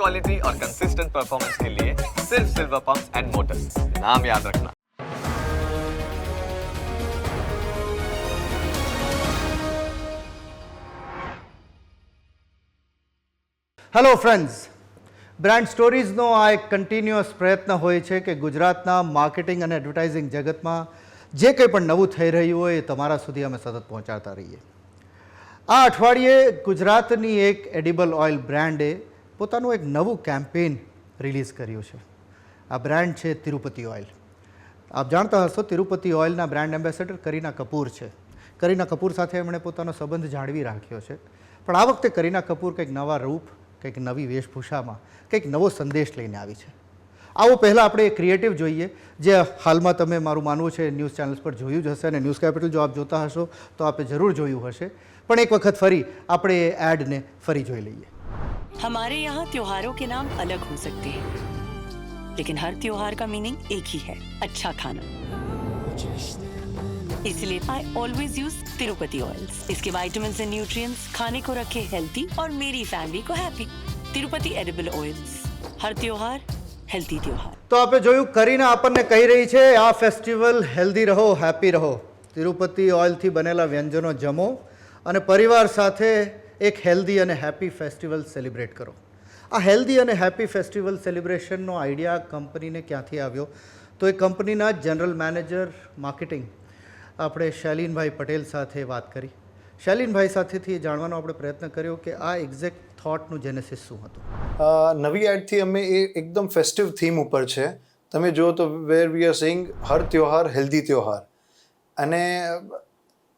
Quality और consistent performance के लिए सिर्फ सिल्वर पंप्स एंड मोटर्स, नाम याद रखना। હેલો ફ્રેન્ડ્સ, બ્રાન્ડ સ્ટોરીઝનો આ એક કન્ટિન્યુઅસ પ્રયત્ન હોય છે કે ગુજરાતના માર્કેટિંગ અને એડવર્ટાઇઝિંગ જગતમાં જે કંઈ પણ નવું થઈ રહ્યું હોય એ તમારા સુધી અમે સતત પહોંચાડતા રહીએ. આ અઠવાડિયે ગુજરાતની એક એડિબલ ઓઇલ બ્રાન્ડે પોતાનું એક નવું કેમ્પેઇન રિલીઝ કર્યું છે. આ બ્રાન્ડ છે તિરુપતિ ઓઇલ. આપ જાણતા હશો, તિરુપતિ ઓઇલના બ્રાન્ડ એમ્બેસેડર કરીના કપૂર છે. કરીના કપૂર સાથે એમણે પોતાનો સંબંધ જાળવી રાખ્યો છે, પણ આ વખતે કરીના કપૂર કંઈક નવા રૂપ, કંઈક નવી વેશભૂષામાં કંઈક નવો સંદેશ લઈને આવી છે. આવો પહેલાં આપણે એ ક્રિએટિવ જોઈએ, જે હાલમાં તમે, મારું માનવું છે, ન્યૂઝ ચેનલ્સ પર જોયું જ હશે અને ન્યૂઝ કેપિટલ જો આપ જોતા હશો તો આપે જરૂર જોયું હશે. પણ એક વખત ફરી આપણે એ એડને ફરી જોઈ લઈએ. हमारे यहाँ त्योहारों के नाम अलग हो सकते हैं, लेकिन हर त्योहार का मीनिंग एक ही है, अच्छा खाना. इसलिए I always use Tirupati oils. इसके विटामिन्स एंड न्यूट्रिएंट्स खाने को रखे हेल्थी और मेरी फैमिली को हैप्पी. तिरुपति एडिबल ऑयल्स, हर त्योहार हेल्थी त्योहार. તો આપણે જોયું, કરીના આપણને કહી રહી છે આ ફેસ્ટિવલ હેલ્ધી રહો, હેપી રહો. તિરુપતિ ઓઇલથી બનેલા વ્યંજનો જમો અને પરિવાર સાથે એક હેલ્ધી અને હેપી ફેસ્ટિવલ સેલિબ્રેટ કરો. આ હેલ્ધી અને હેપી ફેસ્ટિવલ સેલિબ્રેશનનો આઈડિયા કંપનીને ક્યાંથી આવ્યો? તો એ કંપનીના જનરલ મેનેજર માર્કેટિંગ આપણે શૈલીનભાઈ પટેલ સાથે વાત કરી. શૈલીનભાઈ સાથેથી જાણવાનો આપણે પ્રયત્ન કર્યો કે આ એક્ઝેક્ટ થોટનું જેનેસિસ શું હતું. નવી એડથી અમે એ એકદમ ફેસ્ટિવ થીમ ઉપર છે. તમે જુઓ તો વેર વી આર સેઇંગ હર ત્યોહાર હેલ્ધી ત્યોહાર. અને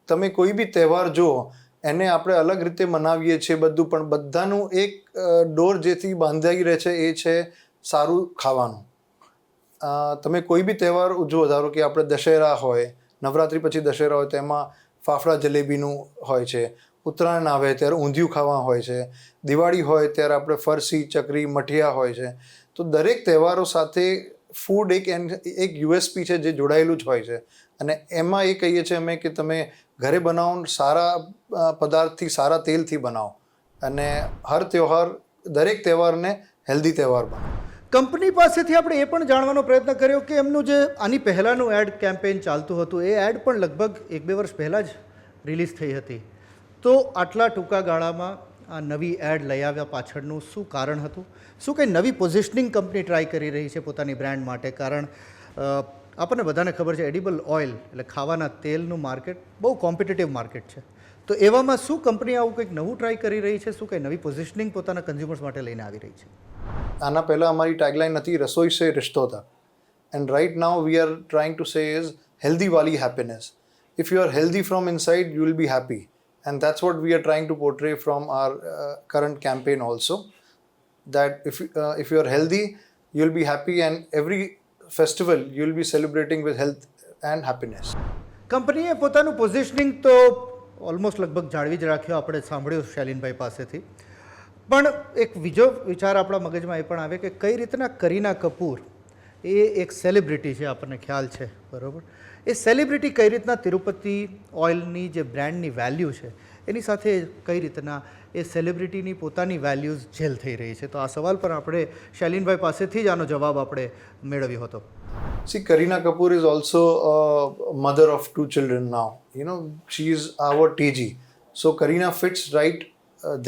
તમે કોઈ બી તહેવાર જુઓ, એને આપણે અલગ રીતે મનાવીએ છીએ બધું, પણ બધાનું એક ડોર જેથી બાંધાઈ રહે છે એ છે સારું ખાવાનું. તમે કોઈ બી તહેવાર ઉજવો, ધારો કે આપણે દશેરા હોય, નવરાત્રિ પછી દશેરા હોય તો એમાં ફાફડા જલેબીનું હોય છે. ઉત્તરાયણ આવે ત્યારે ઊંધિયું ખાવા હોય છે. દિવાળી હોય ત્યારે આપણે ફરસી, ચકરી, મઠિયા હોય છે. તો દરેક તહેવારો સાથે ફૂડ એક યુએસપી છે જે જોડાયેલું જ હોય છે. અને એમાં એ કહીએ છીએ અમે કે તમે ઘરે બનાવો, સારા પદાર્થથી, સારા તેલથી બનાવો, અને હર ત્યોહાર, દરેક તહેવારને હેલ્ધી તહેવાર બનાવો. કંપની પાસેથી આપણે એ પણ જાણવાનો પ્રયત્ન કર્યો કે એમનું જે આની પહેલાંનું એડ કેમ્પેઇન ચાલતું હતું, એ એડ પણ લગભગ 1-2 વર્ષ પહેલાં જ રિલીઝ થઈ હતી. તો આટલા ટૂંકા ગાળામાં આ નવી એડ લઈ આવ્યા પાછળનું શું કારણ હતું? શું કંઈ નવી પોઝિશનિંગ કંપની ટ્રાય કરી રહી છે પોતાની બ્રાન્ડ માટે? કારણ આપણને બધાને ખબર છે, એડિબલ ઓઇલ એટલે ખાવાના તેલનું માર્કેટ બહુ કોમ્પિટિટિવ માર્કેટ છે. તો એવામાં શું કંપની આવું કંઈક નવું ટ્રાય કરી રહી છે? શું કંઈ નવી પોઝિશનિંગ પોતાના કન્ઝ્યુમર્સ માટે લઈને આવી રહી છે? આના પહેલાં અમારી ટેગલાઇન હતી રસોઈ સે રિશ્તો તક, and right now we are trying to say is healthy વાલી happiness. If you are healthy from inside, you will be happy, and that's what we are trying to portray from our current campaign also, that if you are healthy, you'll be happy, and every festival you'll be celebrating with health and happiness. કંપનીએ પોતાનું positioning તો almost લગભગ જાળવી જ રાખ્યો, આપણે સાંભળ્યું શૈલીનભાઈ પાસેથી. પણ એક બીજો વિચાર આપણા મગજમાં એ પણ આવે કે કઈ રીતના કરીના કપૂર એ એક સેલિબ્રિટી છે, આપણને ખ્યાલ છે, બરાબર? એ સેલિબ્રિટી કઈ રીતના તિરુપતિ ઓઇલની જે બ્રાન્ડની વેલ્યુ છે એની સાથે કઈ રીતના એ સેલિબ્રિટીની પોતાની વેલ્યુઝ જેલ થઈ રહી છે? તો આ સવાલ પર આપણે શૈલીનભાઈ પાસેથી જ આનો જવાબ આપણે મેળવ્યો હતો. See, Kareena Kapoor is also a mother of 2 children now. You know, she is our TG. So Kareena fits right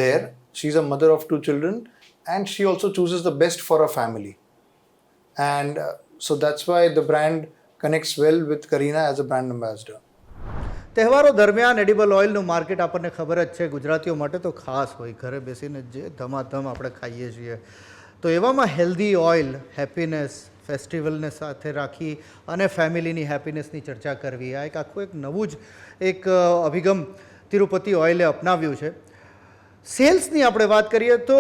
there. She's a mother of 2 children, and she also chooses the best for her family. And so that's why the brand connects well with Kareena as a brand ambassador. તહેવારો દરમિયાન edible ઓઇલનું market આપણને ખબર જ છે, ગુજરાતીઓ માટે તો ખાસ હોય. ઘરે બેસીને જે ધમાધમ આપણે ખાઈએ છીએ. તો એવામાં હેલ્ધી ઓઇલ, હેપીનેસ, ફેસ્ટિવલને સાથે રાખી અને ફેમિલીની હેપીનેસની ચર્ચા કરવી, આ એક આખું એક નવું જ એક અભિગમ તિરુપતિ ઓઇલે અપનાવ્યું છે. સેલ્સની આપણે વાત કરીએ તો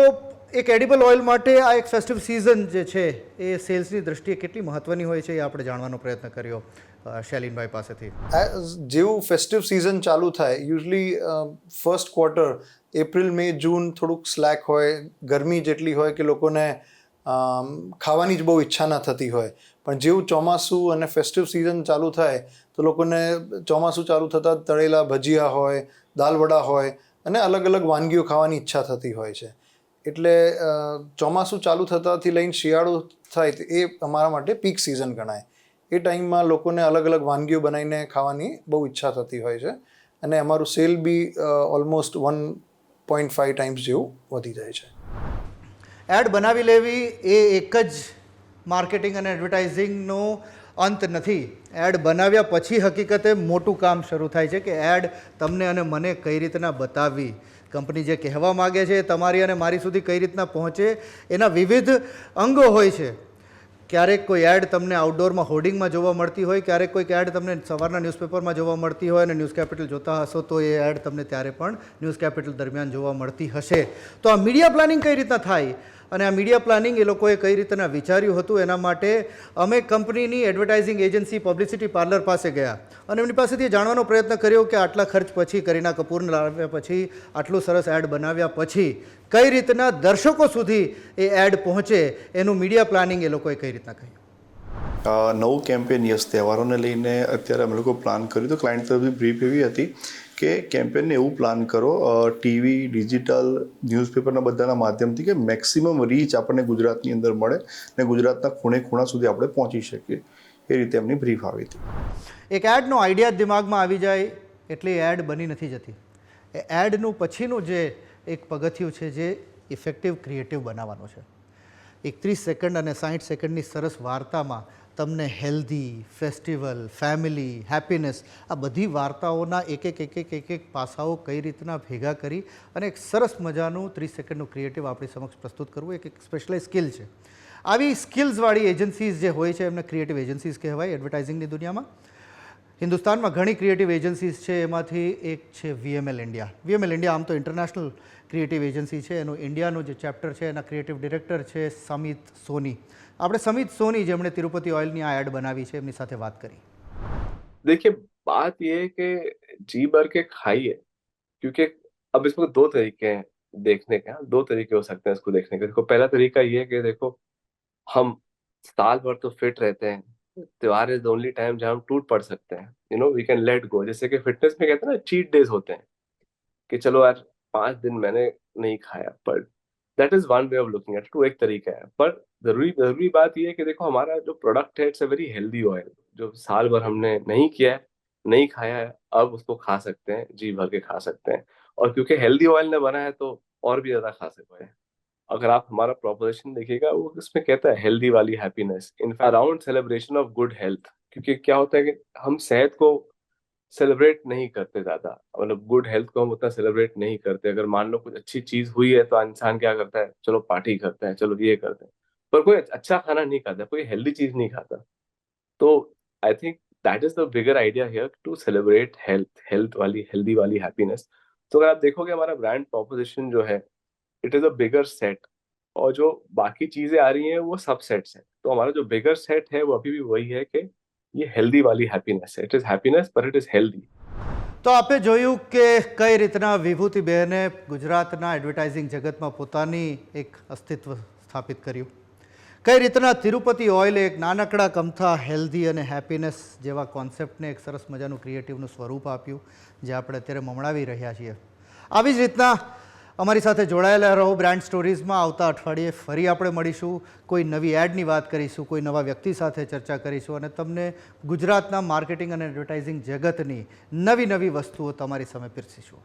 એક એડિબલ ઓઇલ માટે આ એક ફેસ્ટિવ સિઝન જે છે એ સેલ્સની દ્રષ્ટિએ કેટલી મહત્ત્વની હોય છે એ આપણે જાણવાનો પ્રયત્ન કર્યો શૈલીનભાઈ પાસેથી. જેવું ફેસ્ટિવ સિઝન ચાલુ થાય, યુઝલી ફર્સ્ટ ક્વાર્ટર, એપ્રિલ, મે, જૂન થોડુંક સ્લેક હોય, ગરમી જેટલી હોય કે લોકોને ખાવાની જ બહુ ઈચ્છા ના થતી હોય. પણ જેવું ચોમાસું અને ફેસ્ટિવ સિઝન ચાલુ થાય તો લોકોને ચોમાસું ચાલુ થતાં તળેલા ભજીયા હોય, દાલ વડા હોય અને અલગ અલગ વાનગીઓ ખાવાની ઈચ્છા થતી હોય છે. એટલે ચોમાસું ચાલુ થતાથી લઈને શિયાળો થાય તો એ અમારા માટે પીક સિઝન ગણાય. એ ટાઈમમાં લોકોને અલગ અલગ વાનગીઓ બનાવીને ખાવાની બહુ ઈચ્છા થતી હોય છે અને અમારું સેલ બી ઓલમોસ્ટ 1.5 ટાઈમ્સ જેવું વધી જાય છે. એડ બનાવી લેવી એ એક જ માર્કેટિંગ અને એડવર્ટાઇઝિંગનો અંત નથી. એડ બનાવ્યા પછી હકીકતે મોટું કામ શરૂ થાય છે કે એડ તમને અને મને કઈ રીતના બતાવવી, કંપની જે કહેવા માગે છે તમારી અને મારી સુધી કઈ રીતના પહોંચે, એના વિવિધ અંગો હોય છે. ક્યારેક કોઈ એડ તમને આઉટડોરમાં હોર્ડિંગમાં જોવા મળતી હોય, ક્યારેક કોઈક એડ તમને સવારના ન્યૂઝપેપરમાં જોવા મળતી હોય અને ન્યૂઝ કેપિટલ જોતા હશો તો એ એડ તમને ત્યારે પણ ન્યૂઝ કેપિટલ દરમિયાન જોવા મળતી હશે. તો આ મીડિયા પ્લાનિંગ કઈ રીતના થાય અને આ મીડિયા પ્લાનિંગ એ લોકોએ કઈ રીતના વિચાર્યું હતું, એના માટે અમે કંપનીની એડવર્ટાઇઝિંગ એજન્સી પબ્લિસિટી પાર્લર પાસે ગયા અને એમની પાસેથી જાણવાનો પ્રયત્ન કર્યો કે આટલા ખર્ચ પછી, કરીના કપૂરને લાવ્યા પછી, આટલું સરસ એડ બનાવ્યા પછી કઈ રીતના દર્શકો સુધી એ એડ પહોંચે, એનું મીડિયા પ્લાનિંગ એ લોકોએ કઈ રીતના કર્યું. નવું કેમ્પેન યસ તહેવારોને લઈને અત્યારે અમે લોકો પ્લાન કર્યું. તો ક્લાયન્ટ તરફથી બ્રીફ એવી હતી કે કેમ્પેનને એવું પ્લાન કરો ટીવી, ડિજિટલ, ન્યૂઝપેપરના બધાના માધ્યમથી કે મેક્સિમમ રીચ આપણને ગુજરાતની અંદર મળે અને ગુજરાતના ખૂણે ખૂણા સુધી આપણે પહોંચી શકીએ. એ રીતે એમની બ્રીફ આવી હતી. એક એડનો આઈડિયા દિમાગમાં આવી જાય એટલે એ એડ બની નથી જતી. એ એડનું પછીનું જે એક પગથિયું છે જે ઇફેક્ટિવ ક્રિએટિવ બનાવવાનો છે. 31 સેકન્ડ અને 60 સેકન્ડની સરસ વાર્તામાં તમને હેલ્ધી, ફેસ્ટિવલ, ફેમિલી, હેપીનેસ આ બધી વાર્તાઓના એક એક પાસાઓ કઈ રીતના ભેગા કરી અને એક સરસ મજાનું 30 સેકન્ડનું ક્રિએટિવ આપણી સમક્ષ પ્રસ્તુત કરવું એક સ્પેશિયલાઇઝ સ્કિલ છે. આવી સ્કિલ્સવાળી એજન્સીઝ જે હોય છે એમને ક્રિએટિવ એજન્સીઝ કહેવાય એડવર્ટાઇઝિંગની દુનિયામાં. હિન્દુસ્તાનમાં ઘણી ક્રિએટિવ એજન્સીઝ છે, એમાંથી એક છે VML ઇન્ડિયા. VML ઇન્ડિયા આમ તો ઇન્ટરનેશનલ ક્રિએટિવ એજન્સી છે. એનું ઇન્ડિયાનું જે ચેપ્ટર છે એના ક્રિએટિવ ડિરેક્ટર છે સમિત સોની. આપણે સમિત सोनी જેમણે तिरुपति ऑयल ની આ એડ બનાવી છે એમની સાથે વાત કરી. देखिए बात ये है कि जी भर के खाइए, क्योंकि अब इसमें दो तरीके हैं देखने के. दो तरीके हो सकते हैं इसको देखने के. देखो पहला तरीका ये है कि देखो हम साल भर तो फिट रहते हैं, त्योहार इज द ओनली टाइम जहाँ हम टूट पड़ सकते हैं, you know we can let go. जैसे कि फिटनेस में कहते हैं ना चीट डेज होते हैं कि चलो यार 5 दिन मैंने नहीं खाया, पर that is one way of looking at. टू एक तरीका है, पर जरूरी बात यह है कि देखो हमारा जो प्रोडक्ट है it's a very healthy oil. जो साल भर हमने नहीं किया है, नहीं खाया है, अब उसको खा सकते हैं, जी भर के खा सकते हैं. और क्योंकि हेल्दी ऑयल ने बना है तो और भी ज्यादा खा सकते हैं. अगर आप हमारा प्रोपोजिशन देखिएगा वो इसमें कहता है हेल्दी वाली happiness in around celebration of good health. क्योंकि क्या होता है कि हम सेहत को सेलिब्रेट नहीं करते ज्यादा, मतलब गुड हेल्थ को हम उतना सेलिब्रेट नहीं करते. अगर मान लो कुछ अच्छी चीज हुई है तो इंसान क्या करता है, चलो पार्टी करते हैं, चलो ये करते हैं, पर कोई अच्छा खाना नहीं खाता, कोई हेल्दी चीज नहीं खाता. तो I think that is the bigger idea here to celebrate health वाली हेल्दी वाली हैप्पीनेस. तो अगर आप देखोगे हमारा ब्रांड प्रोपोजिशन जो है it is a bigger set, और जो बाकी चीजें आ रही हैं वो सब सेट्स हैं. तो हमारा जो बिगर सेट है वो अभी भी वही है कि ये हेल्दी वाली हैप्पीनेस है. इट इज हैप्पीनेस पर इट इज हेल्दी. તો આપે જોયું કે કઈ રીતના વિભૂતિબહેને ગુજરાતના એડવર્ટાઇઝિંગ જગતમાં પોતાની એક અસ્તિત્વ સ્થાપિત કર્યું. કઈ રીતના તિરુપતિ ઓઇલે એક નાનકડા કમથા હેલ્ધી અને હેપીનેસ જેવા કોન્સેપ્ટને એક સરસ મજાનું ક્રિએટિવનું સ્વરૂપ આપ્યું જે આપણે અત્યારે મમણાવી રહ્યા છીએ. આવી જ રીતના અમારી સાથે જોડાયેલા રહો બ્રાન્ડ સ્ટોરીઝમાં. આવતા અઠવાડિયે ફરી આપણે મળીશું, કોઈ નવી એડની વાત કરીશું, કોઈ નવા વ્યક્તિ સાથે ચર્ચા કરીશું અને તમને ગુજરાતના માર્કેટિંગ અને એડવર્ટાઇઝિંગ જગતની નવી વસ્તુઓ તમારી સામે પીરસીશું.